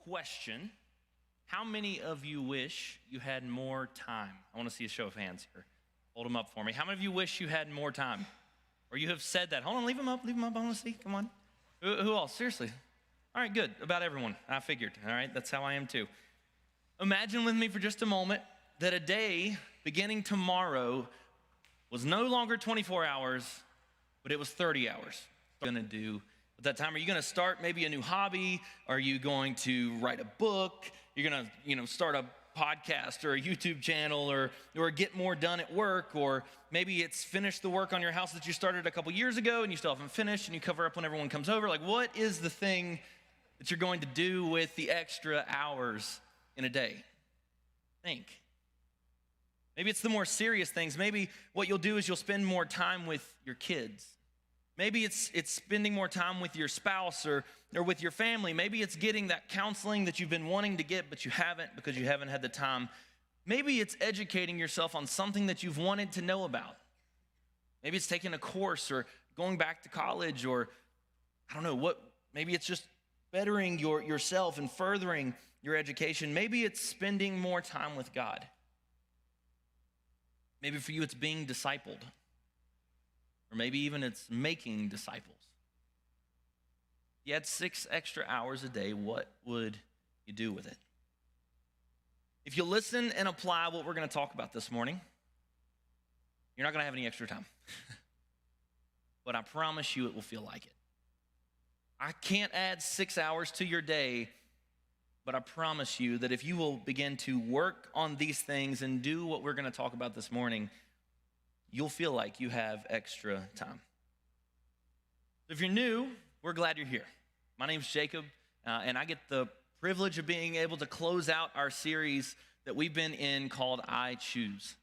question. How many of you wish you had more time? I want to see a show of hands here. Hold them up for me. How many of you wish you had more time? Or you have said that. Hold on, leave them up. I want to see. Come on. Who else? Seriously. All right, good. About everyone. I figured. All right, that's how I am too. Imagine with me for just a moment that a day beginning tomorrow was no longer 24 hours, but it was 30 hours. What are you going to do at that time? Are you going to start maybe a new hobby? Are you going to write a book? You're going to, start a podcast or a YouTube channel or get more done at work, or maybe it's finish the work on your house that you started a couple years ago and you still haven't finished and you cover up when everyone comes over. Like, what is the thing that you're going to do with the extra hours in a day? Think. Maybe it's the more serious things. Maybe what you'll do is you'll spend more time with your kids. Maybe it's spending more time with your spouse or with your family. Maybe it's getting that counseling that you've been wanting to get, but you haven't because you haven't had the time. Maybe it's educating yourself on something that you've wanted to know about. Maybe it's taking a course or going back to college, or I don't know what. Maybe it's just bettering yourself and furthering your education. Maybe it's spending more time with God. Maybe for you it's being discipled. Or maybe even it's making disciples. If you had 6 extra hours a day, what would you do with it? If you listen and apply what we're going to talk about this morning, you're not going to have any extra time. But I promise you it will feel like it. I can't add 6 hours to your day, but I promise you that if you will begin to work on these things and do what we're going to talk about this morning, you'll feel like you have extra time. If you're new, we're glad you're here. My name's Jacob, and I get the privilege of being able to close out our series that we've been in called I Choose.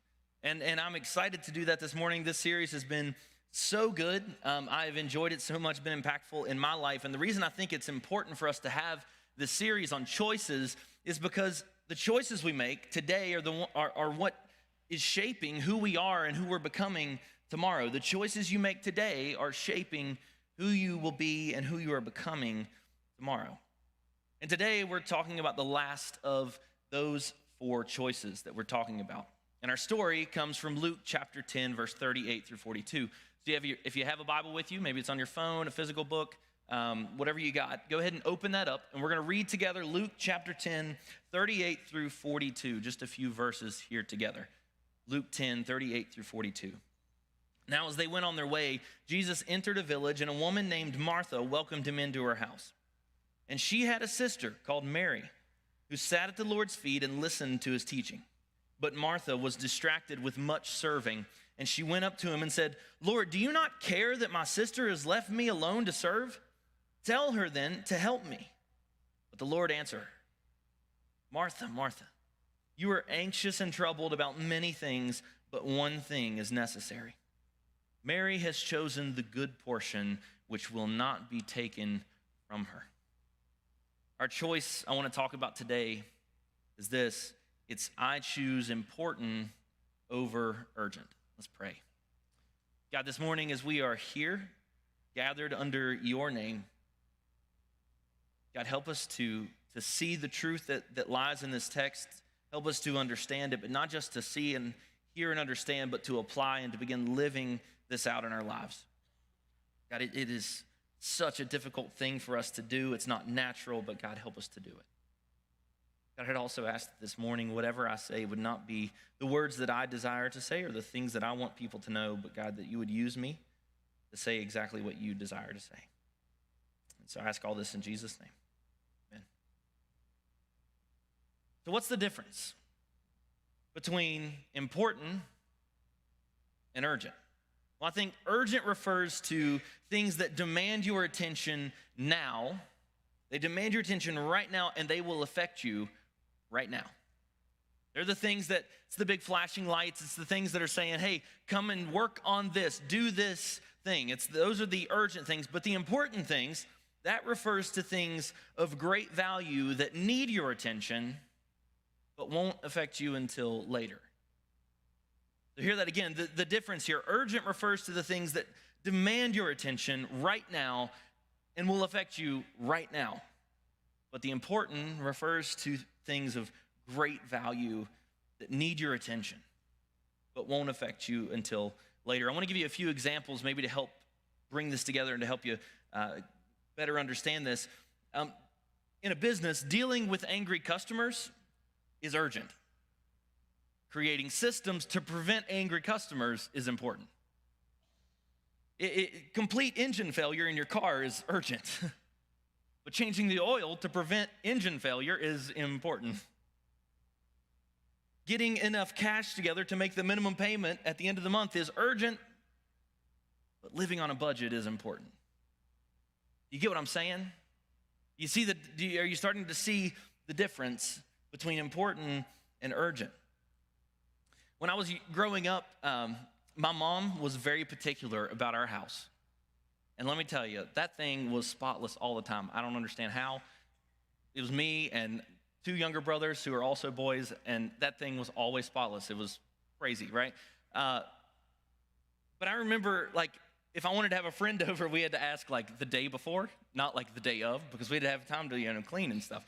And I'm excited to do that this morning. This series has been so good. I've enjoyed it so much, been impactful in my life. And the reason I think it's important for us to have this series on choices is because the choices we make today are what is shaping who we are and who we're becoming tomorrow. The choices you make today are shaping who you will be and who you are becoming tomorrow. And today we're talking about the last of those 4 choices that we're talking about. And our story comes from Luke chapter 10, verse 38 through 42. So if you have a Bible with you, maybe it's on your phone, a physical book, whatever you got, go ahead and open that up. And we're going to read together Luke chapter 10, 38 through 42, just a few verses here together. Luke 10, 38 through 42. Now, as they went on their way, Jesus entered a village, and a woman named Martha welcomed him into her house. And she had a sister called Mary, who sat at the Lord's feet and listened to his teaching. But Martha was distracted with much serving, and she went up to him and said, "Lord, do you not care that my sister has left me alone to serve? Tell her then to help me." But the Lord answered, "Martha, Martha, you are anxious and troubled about many things, but one thing is necessary. Mary has chosen the good portion, which will not be taken from her." Our choice I want to talk about today is this. It's I choose important over urgent. Let's pray. God, this morning as we are here, gathered under your name, God, help us to see the truth that lies in this text. Help us to understand it, but not just to see and hear and understand, but to apply and to begin living this out in our lives. God, it is such a difficult thing for us to do. It's not natural, but God, help us to do it. God, I'd also ask that this morning, whatever I say would not be the words that I desire to say or the things that I want people to know, but God, that you would use me to say exactly what you desire to say. And so I ask all this in Jesus' name. Amen. So what's the difference between important and urgent? Well, I think urgent refers to things that demand your attention now. They demand your attention right now, and they will affect you right now. They're the things that, it's the big flashing lights. It's the things that are saying, hey, come and work on this, do this thing. Those are the urgent things. But the important things, that refers to things of great value that need your attention, but won't affect you until later. So hear that again. The difference here, urgent refers to the things that demand your attention right now and will affect you right now. but the important refers to things of great value that need your attention, but won't affect you until later. I want to give you a few examples maybe to help bring this together and to help you better understand this. In a business, dealing with angry customers is urgent. Creating systems to prevent angry customers is important. Complete engine failure in your car is urgent. But changing the oil to prevent engine failure is important. Getting enough cash together to make the minimum payment at the end of the month is urgent, but living on a budget is important. You get what I'm saying? You see are you starting to see the difference between important and urgent? When I was growing up, my mom was very particular about our house. And let me tell you, that thing was spotless all the time. I don't understand how. It was me and 2 younger brothers who are also boys, and that thing was always spotless. It was crazy, right? But I remember, like, if I wanted to have a friend over, we had to ask, like, the day before, not, like, the day of, because we had to have time to, clean and stuff.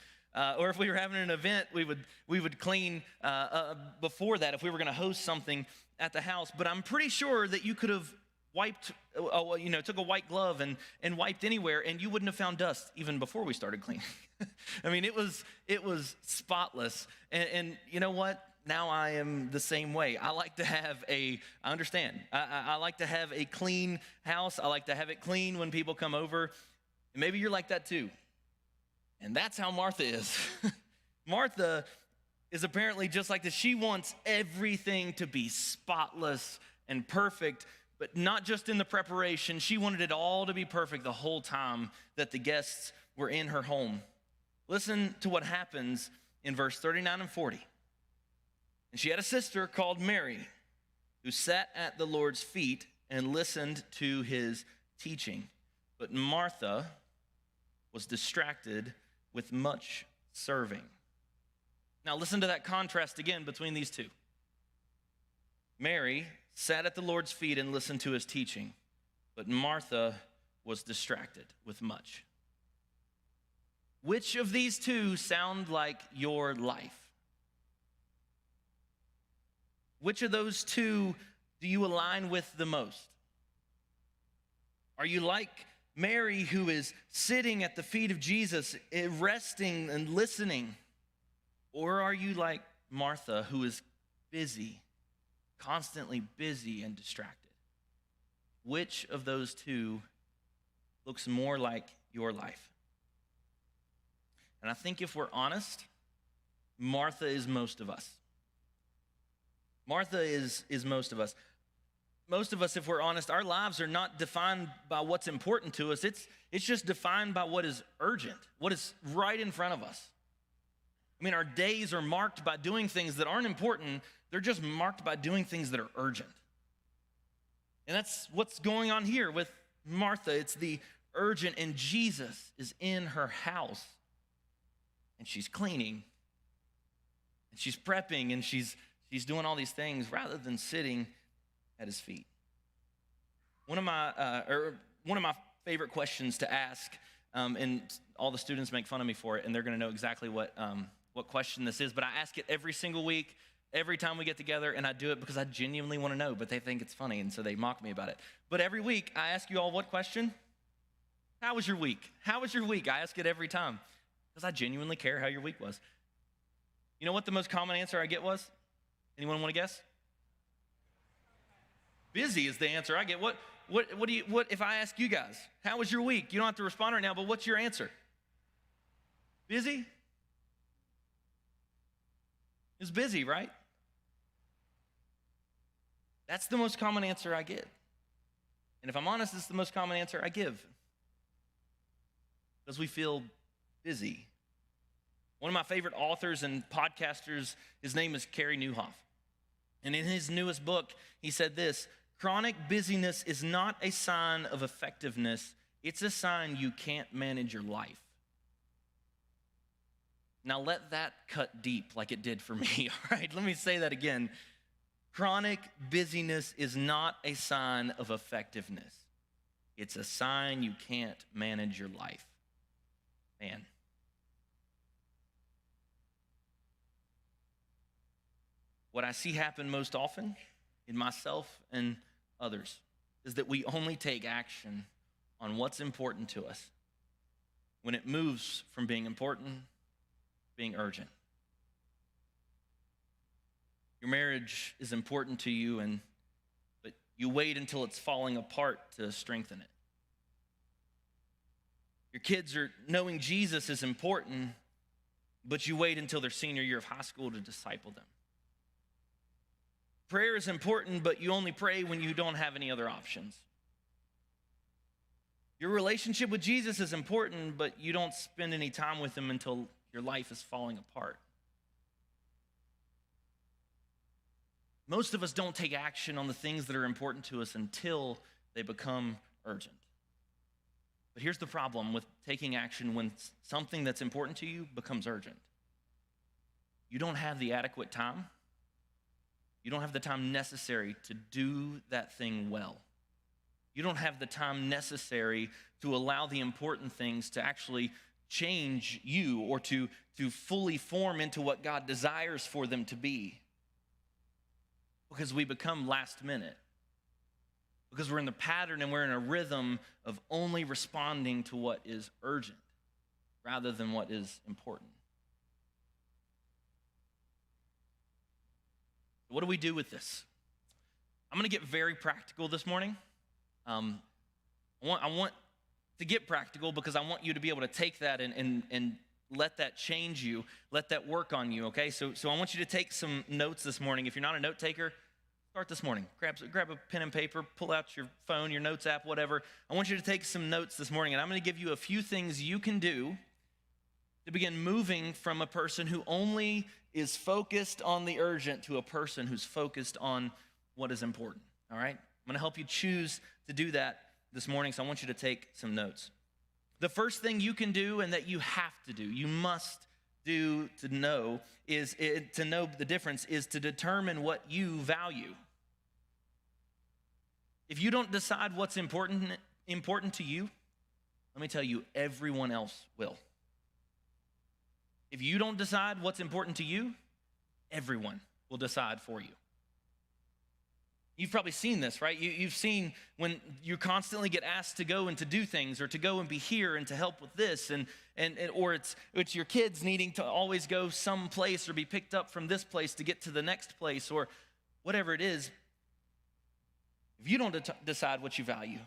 Or if we were having an event, we would clean before that if we were going to host something at the house. But I'm pretty sure that you could have wiped, took a white glove and wiped anywhere, and you wouldn't have found dust even before we started cleaning. I mean, it was spotless. And you know what? Now I am the same way. I like to have I like to have a clean house. I like to have it clean when people come over. And maybe you're like that too. And that's how Martha is. Martha is apparently just like this. She wants everything to be spotless and perfect, but not just in the preparation. She wanted it all to be perfect the whole time that the guests were in her home. Listen to what happens in verse 39 and 40. And she had a sister called Mary, who sat at the Lord's feet and listened to his teaching. But Martha was distracted with much serving. Now listen to that contrast again between these two. Mary sat at the Lord's feet and listened to his teaching, but Martha was distracted with much. Which of these two sound like your life? Which of those two do you align with the most? Are you like Mary, who is sitting at the feet of Jesus, resting and listening? Or are you like Martha, who is busy, constantly busy and distracted? Which of those two looks more like your life? And I think if we're honest, Martha is most of us. Martha is most of us. Most of us, if we're honest, our lives are not defined by what's important to us. It's just defined by what is urgent, what is right in front of us. I mean, our days are marked by doing things that aren't important. They're just marked by doing things that are urgent. And that's what's going on here with Martha. It's the urgent, and Jesus is in her house. And she's cleaning. And she's prepping, and she's doing all these things rather than sitting at his feet. One of my favorite questions to ask, and all the students make fun of me for it, and they're going to know exactly what question this is, but I ask it every single week, every time we get together, and I do it because I genuinely want to know, but they think it's funny, and so they mock me about it. But every week, I ask you all what question? How was your week? How was your week? I ask it every time because I genuinely care how your week was. You know what the most common answer I get was? Anyone want to guess? Busy is the answer I get. What if I ask you guys, how was your week? You don't have to respond right now, but what's your answer? Busy? It's busy, right? That's the most common answer I get. And if I'm honest, it's the most common answer I give. Because we feel busy. One of my favorite authors and podcasters, his name is Carey Nieuwhof. And in his newest book, he said this: chronic busyness is not a sign of effectiveness. It's a sign you can't manage your life. Now let that cut deep like it did for me, all right? Let me say that again. Chronic busyness is not a sign of effectiveness. It's a sign you can't manage your life. Man, what I see happen most often in myself and others is that we only take action on what's important to us when it moves from being important to being urgent. Your marriage is important to you, but you wait until it's falling apart to strengthen it. Your kids are knowing Jesus is important, but you wait until their senior year of high school to disciple them. Prayer is important, but you only pray when you don't have any other options. Your relationship with Jesus is important, but you don't spend any time with him until your life is falling apart. Most of us don't take action on the things that are important to us until they become urgent. But here's the problem with taking action when something that's important to you becomes urgent. You don't have the adequate time. You don't have the time necessary to do that thing well. You don't have the time necessary to allow the important things to actually change you or to fully form into what God desires for them to be. Because we become last minute. Because we're in the pattern and we're in a rhythm of only responding to what is urgent rather than what is important. What do we do with this? I'm going to get very practical this morning. I want to get practical because I want you to be able to take that and let that change you, let that work on you, okay? So I want you to take some notes this morning. If you're not a note taker, start this morning. Grab a pen and paper, pull out your phone, your notes app, whatever. I want you to take some notes this morning, and I'm going to give you a few things you can do to begin moving from a person who only is focused on the urgent to a person who's focused on what is important, all right? I'm going to help you choose to do that this morning, so I want you to take some notes. The first thing you can do and that you have to do, you must do to know the difference is to determine what you value. If you don't decide what's important to you, let me tell you, everyone else will. If you don't decide what's important to you, everyone will decide for you. You've probably seen this, right? You've seen when you constantly get asked to go and to do things or to go and be here and to help with this or it's your kids needing to always go someplace or be picked up from this place to get to the next place or whatever it is. If you don't decide what you value,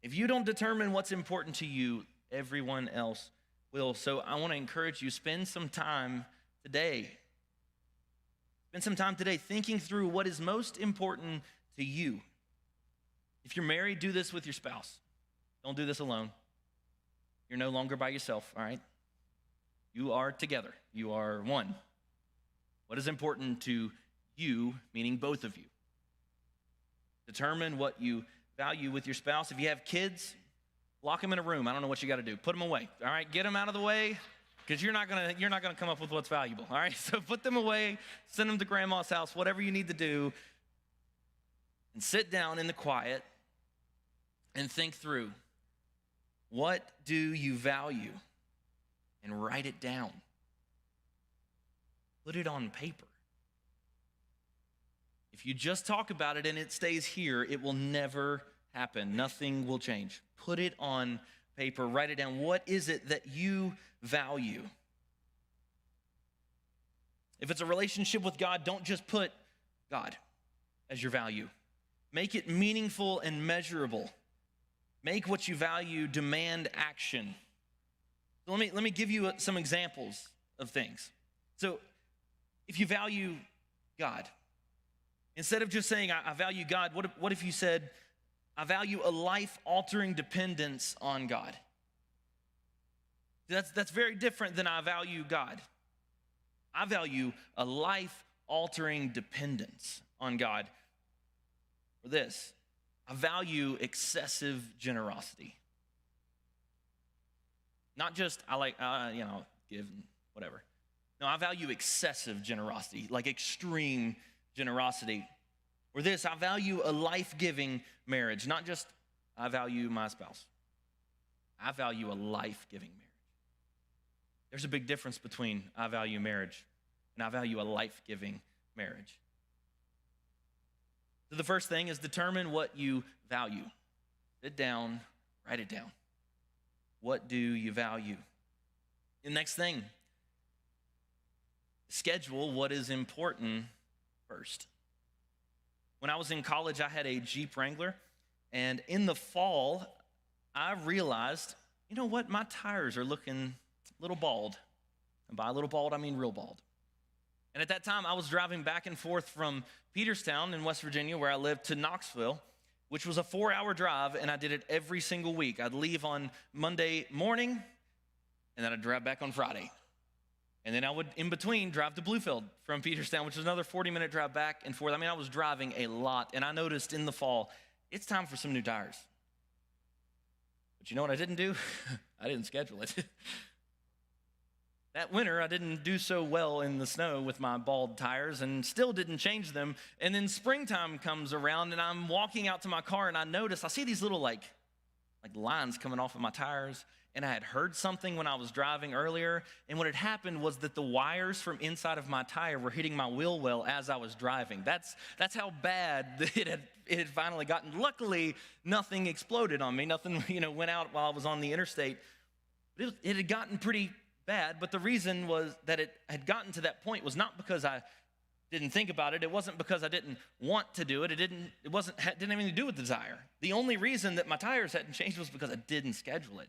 if you don't determine what's important to you, everyone else will. So I want to encourage you, spend some time today thinking through what is most important to you. If you're married, do this with your spouse. Don't do this alone. You're no longer by yourself, all right? You are together. You are one. What is important to you, meaning both of you? Determine what you value with your spouse. If you have kids, lock them in a room. I don't know what you got to do. Put them away, all right? Get them out of the way because you're not gonna come up with what's valuable, all right? So put them away, send them to grandma's house, whatever you need to do, and sit down in the quiet and think through, what do you value? And write it down. Put it on paper. If you just talk about it and it stays here, it will never happen. Nothing will change. Put it on paper. Write it down. What is it that you value? If it's a relationship with God, don't just put God as your value. Make it meaningful and measurable. Make what you value demand action. So let me give you some examples of things. So if you value God, instead of just saying, I value God, what if you said, I value a life-altering dependence on God? That's very different than I value God. I value a life-altering dependence on God. Or this, I value excessive generosity. Not just, give, whatever. No, I value excessive generosity, like extreme generosity. Or this, I value a life-giving marriage, not just I value my spouse. I value a life-giving marriage. There's a big difference between I value marriage and I value a life-giving marriage. So the first thing is determine what you value. Sit down, write it down. What do you value? The next thing, schedule what is important first. When I was in college, I had a Jeep Wrangler, and in the fall, I realized, you know what, my tires are looking a little bald. And by a little bald, I mean real bald. And at that time, I was driving back and forth from Peterstown in West Virginia, where I lived, to Knoxville, which was a 4-hour drive, and I did it every single week. I'd leave on Monday morning, and then I'd drive back on Friday. And then I would, in between, drive to Bluefield from Peterstown, which was another 40-minute drive back and forth. I mean, I was driving a lot, and I noticed in the fall, it's time for some new tires. But you know what I didn't do? I didn't schedule it. That winter, I didn't do so well in the snow with my bald tires and still didn't change them. And then springtime comes around, and I'm walking out to my car, and I see these little like lines coming off of my tires. And I had heard something when I was driving earlier. And what had happened was that the wires from inside of my tire were hitting my wheel well as I was driving. That's how bad it had finally gotten. Luckily, nothing exploded on me. Nothing went out while I was on the interstate. But it had gotten pretty bad, but the reason was that it had gotten to that point was not because I didn't think about it. It wasn't because I didn't want to do it. It didn't have anything to do with desire. The only reason that my tires hadn't changed was because I didn't schedule it.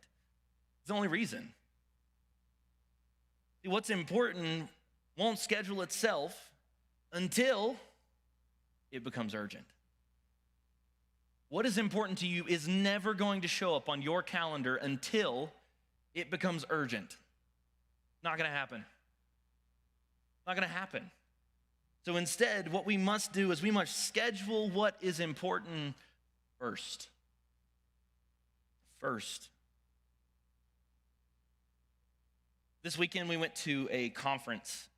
It's the only reason. See, what's important won't schedule itself until it becomes urgent. What is important to you is never going to show up on your calendar until it becomes urgent. Not going to happen. Not going to happen. So instead, what we must do is we must schedule what is important first. First. This weekend, we went to a conference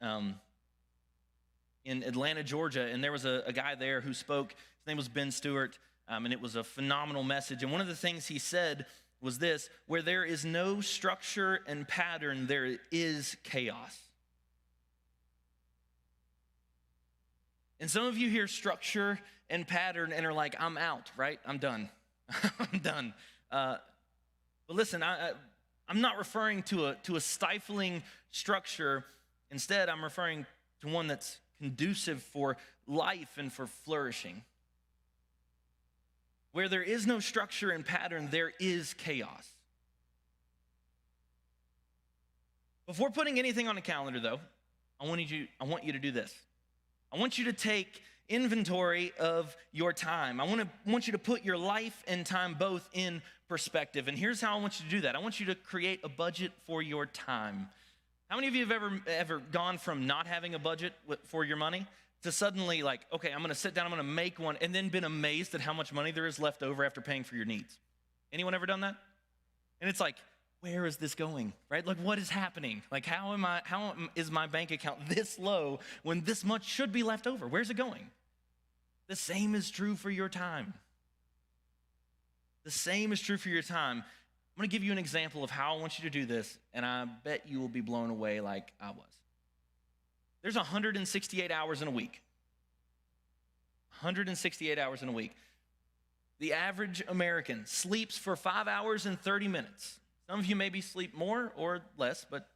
in Atlanta, Georgia, and there was a guy there who spoke. His name was Ben Stewart, and it was a phenomenal message. And one of the things he said was this: where there is no structure and pattern, there is chaos. And some of you hear structure and pattern and are like, I'm out, right? I'm done. I'm done. But listen, I'm not referring to a stifling structure. Instead, I'm referring to one that's conducive for life and for flourishing. Where there is no structure and pattern, there is chaos. Before putting anything on a calendar, though, I want you to do this. I want you to take inventory of your time. I want you to put your life and time both in perspective. And here's how I want you to do that. I want you to create a budget for your time. How many of you have ever gone from not having a budget for your money to suddenly like, okay, I'm going to sit down, I'm going to make one, and then been amazed at how much money there is left over after paying for your needs? Anyone ever done that? And it's like, where is this going, right? Like, what is happening? Like, how is my bank account this low when this much should be left over? Where's it going? The same is true for your time. The same is true for your time. I'm going to give you an example of how I want you to do this, and I bet you will be blown away like I was. There's 168 hours in a week. 168 hours in a week. The average American sleeps for 5 hours and 30 minutes. Some of you maybe sleep more or less, but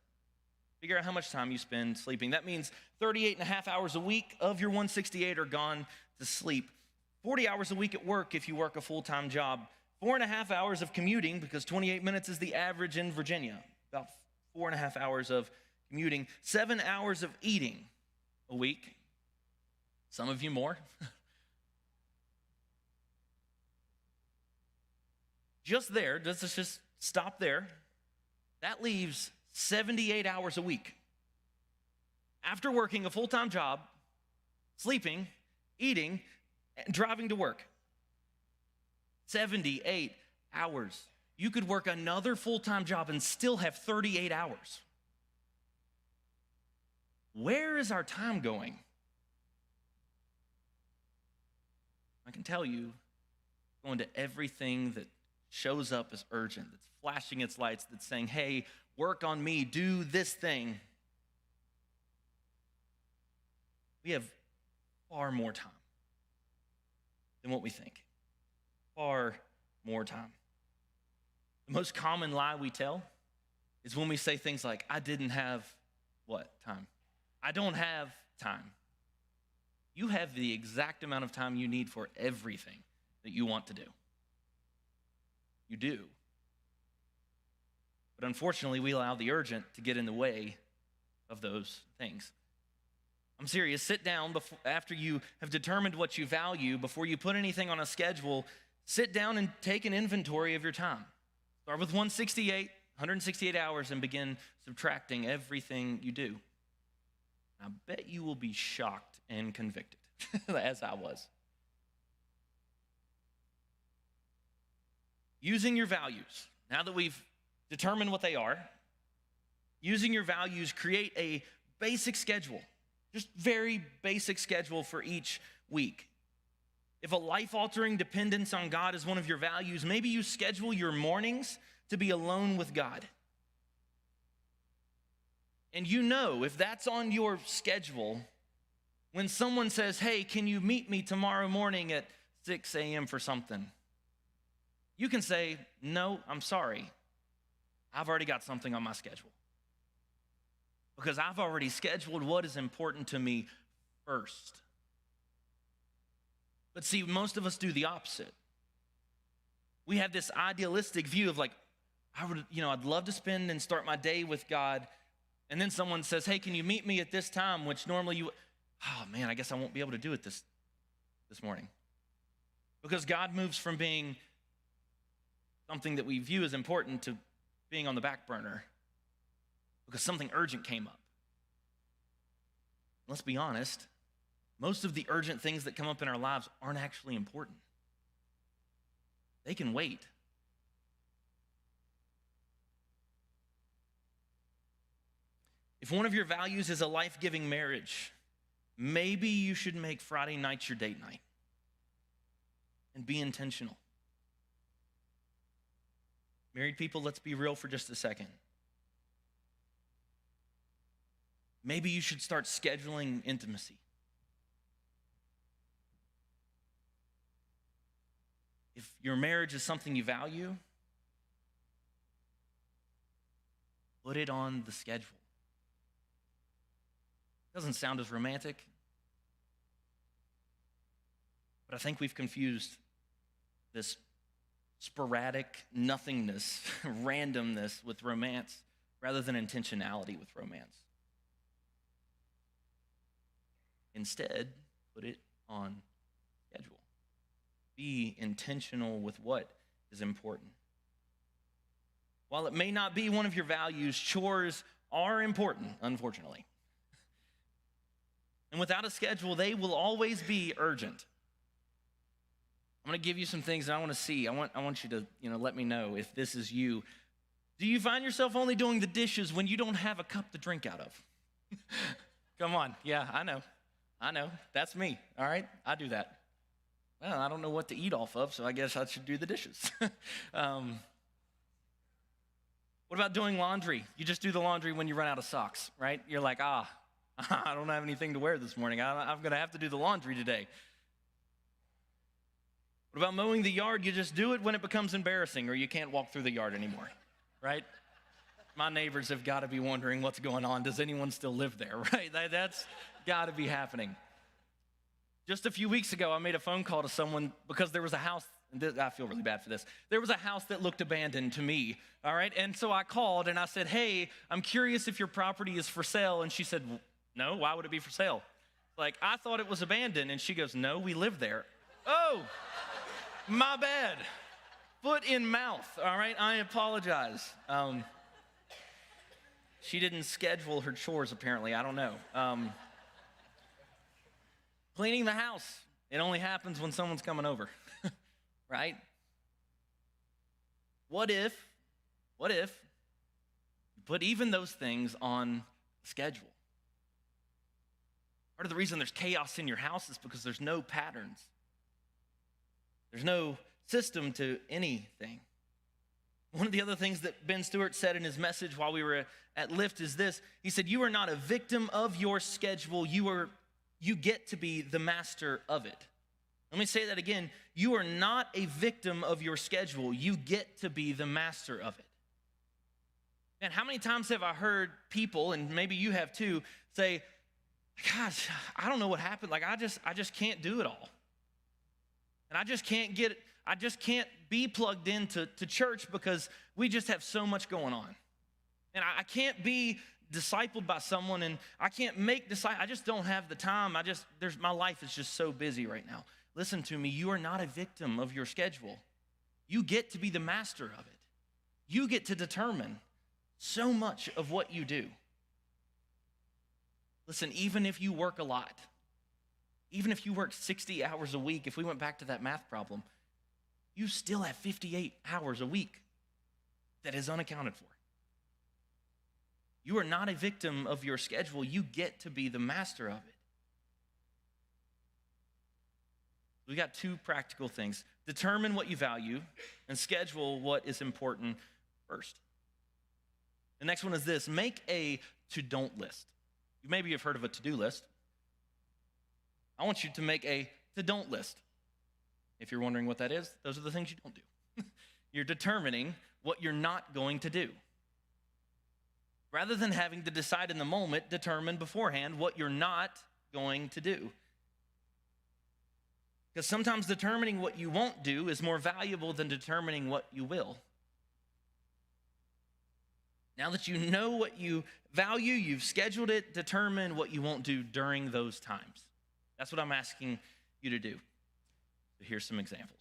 figure out how much time you spend sleeping. That means 38 and a half hours a week of your 168 are gone to sleep. 40 hours a week at work if you work a full-time job. 4.5 hours of commuting, because 28 minutes is the average in Virginia. About 4.5 hours of commuting. 7 hours of eating a week. Some of you more. Just there, let's just stop there. That leaves 78 hours a week. After working a full-time job, sleeping, eating, and driving to work. 78 hours. You could work another full-time job and still have 38 hours. Where is our time going? I can tell you, going to everything that shows up as urgent, that's flashing its lights, that's saying, hey, work on me, do this thing. We have far more time. than what we think. Far more time. The most common lie we tell is when we say things like, I didn't have what? Time. I don't have time. You have the exact amount of time you need for everything that you want to do. You do. But unfortunately, we allow the urgent to get in the way of those things. I'm serious. Sit down after you have determined what you value, before you put anything on a schedule. Sit down and take an inventory of your time. Start with 168 hours, and begin subtracting everything you do. I bet you will be shocked and convicted, as I was. Using your values. Now that we've determined what they are, using your values, create a basic schedule. Just very basic schedule for each week. If a life-altering dependence on God is one of your values, maybe you schedule your mornings to be alone with God. And you know, if that's on your schedule, when someone says, hey, can you meet me tomorrow morning at 6 a.m. for something? You can say, no, I'm sorry. I've already got something on my schedule. Because I've already scheduled what is important to me first. But see, most of us do the opposite. We have this idealistic view of like, I'd love to spend and start my day with God. And then someone says, hey, can you meet me at this time? Which normally I guess I won't be able to do it this morning. Because God moves from being something that we view as important to being on the back burner. Because something urgent came up. Let's be honest, most of the urgent things that come up in our lives aren't actually important. They can wait. If one of your values is a life-giving marriage, maybe you should make Friday nights your date night and be intentional. Married people, let's be real for just a second. Maybe you should start scheduling intimacy. If your marriage is something you value, put it on the schedule. Doesn't sound as romantic, but I think we've confused this sporadic nothingness, randomness with romance rather than intentionality with romance. Instead, put it on schedule. Be intentional with what is important. While it may not be one of your values, chores are important, unfortunately. And without a schedule, they will always be urgent. I'm going to give you some things that I want to see. I want you to, let me know if this is you. Do you find yourself only doing the dishes when you don't have a cup to drink out of? Come on. Yeah, I know. That's me, all right? I do that. Well, I don't know what to eat off of, so I guess I should do the dishes. What about doing laundry? You just do the laundry when you run out of socks, right? You're like, I don't have anything to wear this morning. I'm going to have to do the laundry today. What about mowing the yard? You just do it when it becomes embarrassing or you can't walk through the yard anymore, right? My neighbors have got to be wondering what's going on. Does anyone still live there, right? That's got to be happening. Just a few weeks ago, I made a phone call to someone because there was a house. I feel really bad for this. There was a house that looked abandoned to me, all right? And so I called and I said, hey, I'm curious if your property is for sale. And she said, no, why would it be for sale? Like, I thought it was abandoned. And she goes, no, we live there. Oh, my bad. Foot in mouth, all right? I apologize. She didn't schedule her chores, apparently. I don't know. Cleaning the house. It only happens when someone's coming over, right? What if you put even those things on a schedule? Part of the reason there's chaos in your house is because there's no patterns. There's no system to anything. One of the other things that Ben Stewart said in his message while we were at Lyft is this. He said, you are not a victim of your schedule. You get to be the master of it. Let me say that again. You are not a victim of your schedule. You get to be the master of it. And how many times have I heard people, and maybe you have too, say, gosh, I don't know what happened. Like, I just can't do it all. And I just can't be plugged into church because we just have so much going on. And I can't be discipled by someone, and I can't make disciples. I just don't have the time. My life is just so busy right now. Listen to me, you are not a victim of your schedule. You get to be the master of it. You get to determine so much of what you do. Listen, even if you work a lot, even if you work 60 hours a week, if we went back to that math problem, you still have 58 hours a week that is unaccounted for. You are not a victim of your schedule. You get to be the master of it. We got two practical things. Determine what you value and schedule what is important first. The next one is this: make a to-don't list. Maybe you've heard of a to-do list. I want you to make a to-don't list. If you're wondering what that is, those are the things you don't do. You're determining what you're not going to do. Rather than having to decide in the moment, determine beforehand what you're not going to do. Because sometimes determining what you won't do is more valuable than determining what you will. Now that you know what you value, you've scheduled it, determine what you won't do during those times. That's what I'm asking you to do. So here's some examples.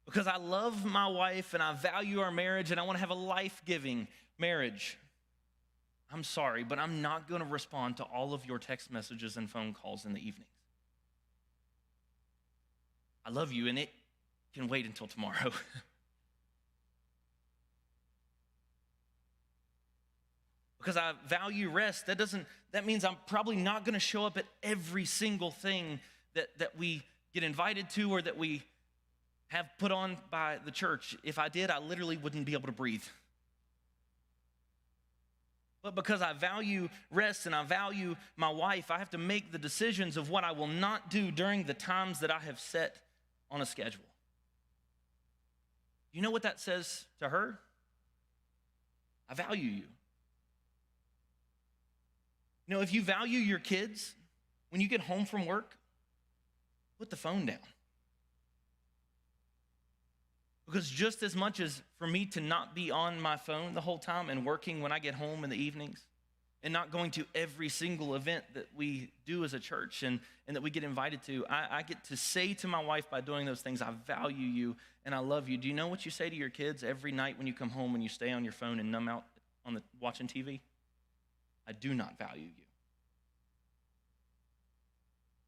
Because I love my wife and I value our marriage and I want to have a life-giving marriage, I'm sorry, but I'm not going to respond to all of your text messages and phone calls in the evenings. I love you, and it can wait until tomorrow. Because I value rest, that means I'm probably not going to show up at every single thing that we get invited to or that we have put on by the church. If I did, I literally wouldn't be able to breathe. But because I value rest and I value my wife, I have to make the decisions of what I will not do during the times that I have set on a schedule. You know what that says to her? I value you. You know, if you value your kids, when you get home from work, put the phone down. Because just as much as for me to not be on my phone the whole time and working when I get home in the evenings and not going to every single event that we do as a church and that we get invited to, I get to say to my wife by doing those things, I value you and I love you. Do you know what you say to your kids every night when you come home and you stay on your phone and numb out on watching TV? I do not value you.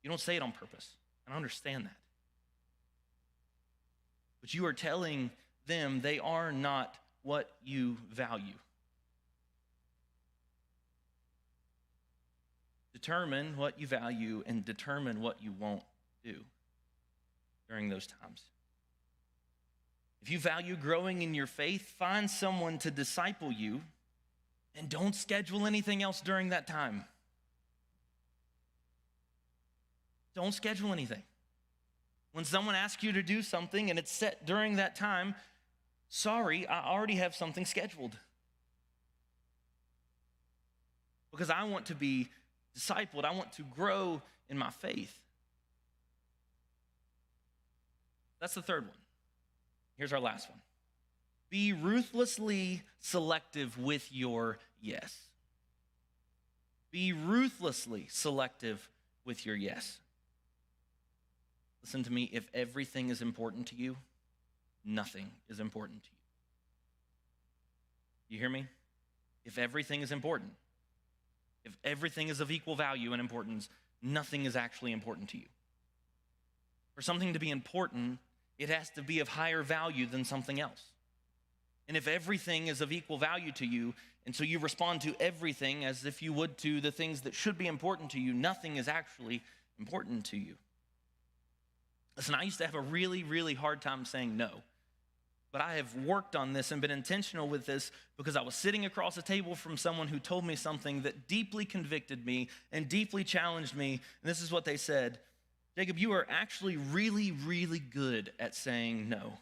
You don't say it on purpose. I understand that. But you are telling them they are not what you value. Determine what you value and determine what you won't do during those times. If you value growing in your faith, find someone to disciple you and don't schedule anything else during that time. Don't schedule anything. When someone asks you to do something and it's set during that time, sorry, I already have something scheduled. Because I want to be discipled. I want to grow in my faith. That's the third one. Here's our last one. Be ruthlessly selective with your yes. Be ruthlessly selective with your yes. Listen to me, if everything is important to you, nothing is important to you. You hear me? If everything is important, if everything is of equal value and importance, nothing is actually important to you. For something to be important, it has to be of higher value than something else. And if everything is of equal value to you, and so you respond to everything as if you would to the things that should be important to you, nothing is actually important to you. Listen, I used to have a really, really hard time saying no. But I have worked on this and been intentional with this because I was sitting across a table from someone who told me something that deeply convicted me and deeply challenged me. And this is what they said. Jacob, you are actually really, really good at saying no.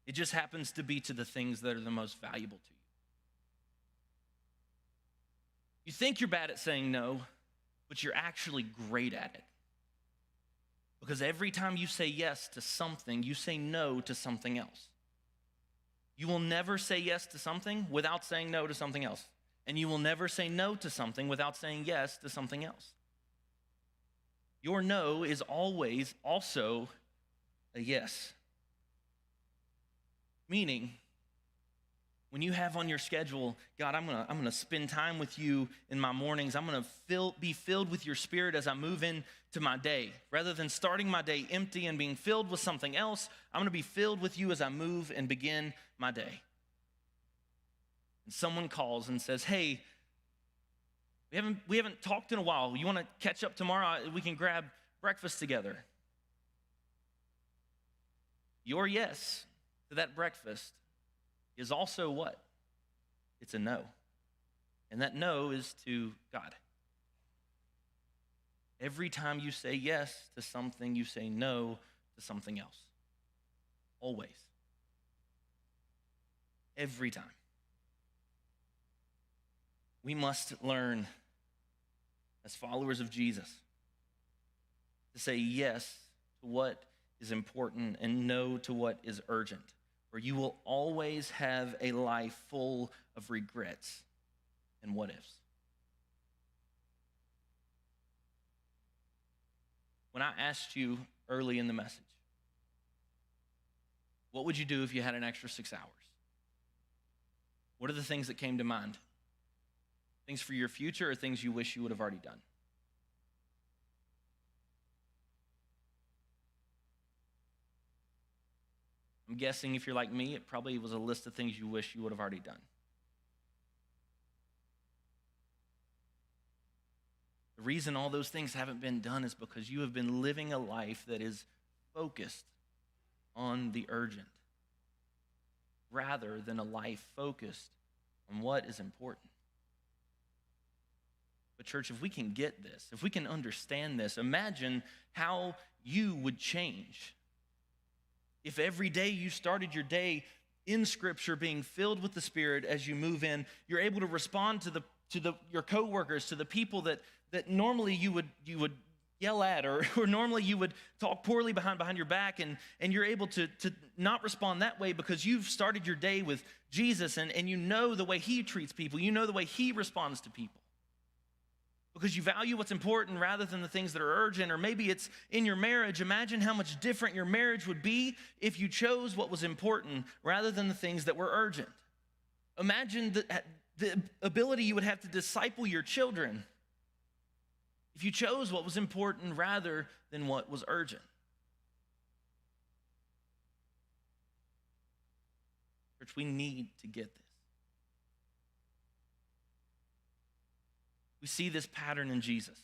It just happens to be to the things that are the most valuable to you. You think you're bad at saying no, but you're actually great at it. Because every time you say yes to something, you say no to something else. You will never say yes to something without saying no to something else. And you will never say no to something without saying yes to something else. Your no is always also a yes. Meaning, when you have on your schedule, God, I'm gonna spend time with you in my mornings. I'm gonna be filled with your spirit as I move into my day. Rather than starting my day empty and being filled with something else, I'm gonna be filled with you as I move and begin my day. And someone calls and says, hey, we haven't talked in a while. You wanna catch up tomorrow? We can grab breakfast together. Your yes to that breakfast is also what? It's a no. And that no is to God. Every time you say yes to something, you say no to something else. Always. Every time. We must learn, as followers of Jesus, to say yes to what is important and no to what is urgent. Or you will always have a life full of regrets and what ifs. When I asked you early in the message, what would you do if you had an extra 6 hours? What are the things that came to mind? Things for your future or things you wish you would have already done? I'm guessing if you're like me, it probably was a list of things you wish you would have already done. The reason all those things haven't been done is because you have been living a life that is focused on the urgent, rather than a life focused on what is important. But church, if we can get this, if we can understand this, imagine how you would change. If every day you started your day in Scripture being filled with the Spirit as you move in, you're able to respond to your coworkers, to the people that normally you would yell at or normally you would talk poorly behind your back, and you're able to not respond that way because you've started your day with Jesus and you know the way he treats people, you know the way he responds to people. Because you value what's important rather than the things that are urgent. Or maybe it's in your marriage. Imagine how much different your marriage would be if you chose what was important rather than the things that were urgent. Imagine the ability you would have to disciple your children if you chose what was important rather than what was urgent. Church, we need to get this. We see this pattern in Jesus.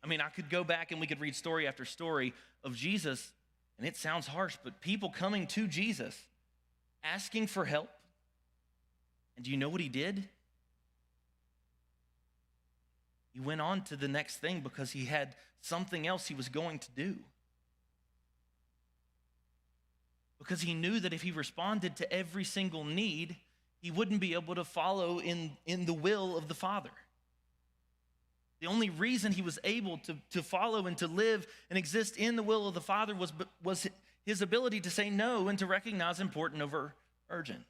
I mean, I could go back and we could read story after story of Jesus, and it sounds harsh, but people coming to Jesus, asking for help. And do you know what he did? He went on to the next thing because he had something else he was going to do. Because he knew that if he responded to every single need, he wouldn't be able to follow in the will of the Father. The only reason he was able to follow and to live and exist in the will of the Father was his ability to say no and to recognize important over urgent.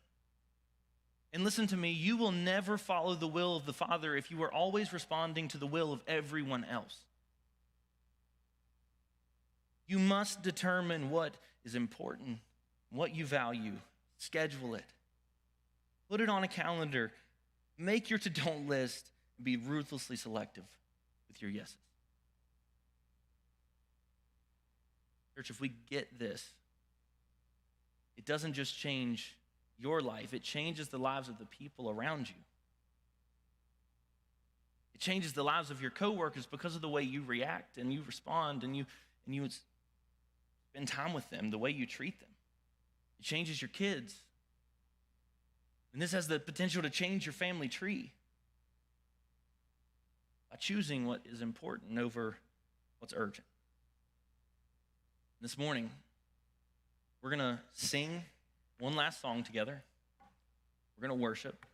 And listen to me, you will never follow the will of the Father if you are always responding to the will of everyone else. You must determine what is important, what you value, schedule it, put it on a calendar, make your to-don't list, and be ruthlessly selective with your yeses. Church, if we get this, it doesn't just change your life, it changes the lives of the people around you. It changes the lives of your coworkers because of the way you react and you respond and you spend time with them, the way you treat them. It changes your kids. And this has the potential to change your family tree by choosing what is important over what's urgent. This morning, we're going to sing one last song together. We're going to worship.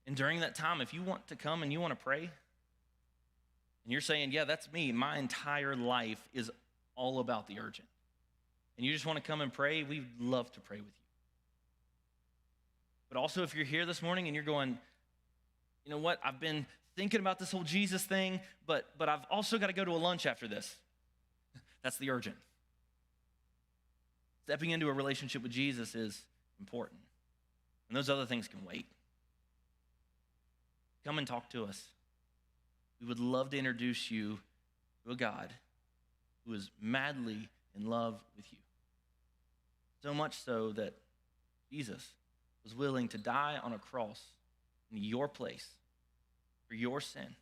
And during that time, if you want to come and you want to pray, and you're saying, yeah, that's me. My entire life is all about the urgent. And you just want to come and pray, we'd love to pray with you. But also, if you're here this morning and you're going, you know what, I've been thinking about this whole Jesus thing, but I've also got to go to a lunch after this. That's the urgent. Stepping into a relationship with Jesus is important. And those other things can wait. Come and talk to us. We would love to introduce you to a God who is madly in love with you. So much so that Jesus was willing to die on a cross in your place for your sin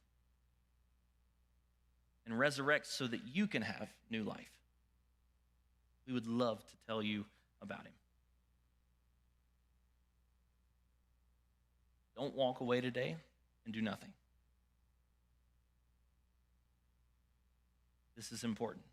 and resurrect so that you can have new life. We would love to tell you about him. Don't walk away today and do nothing. This is important.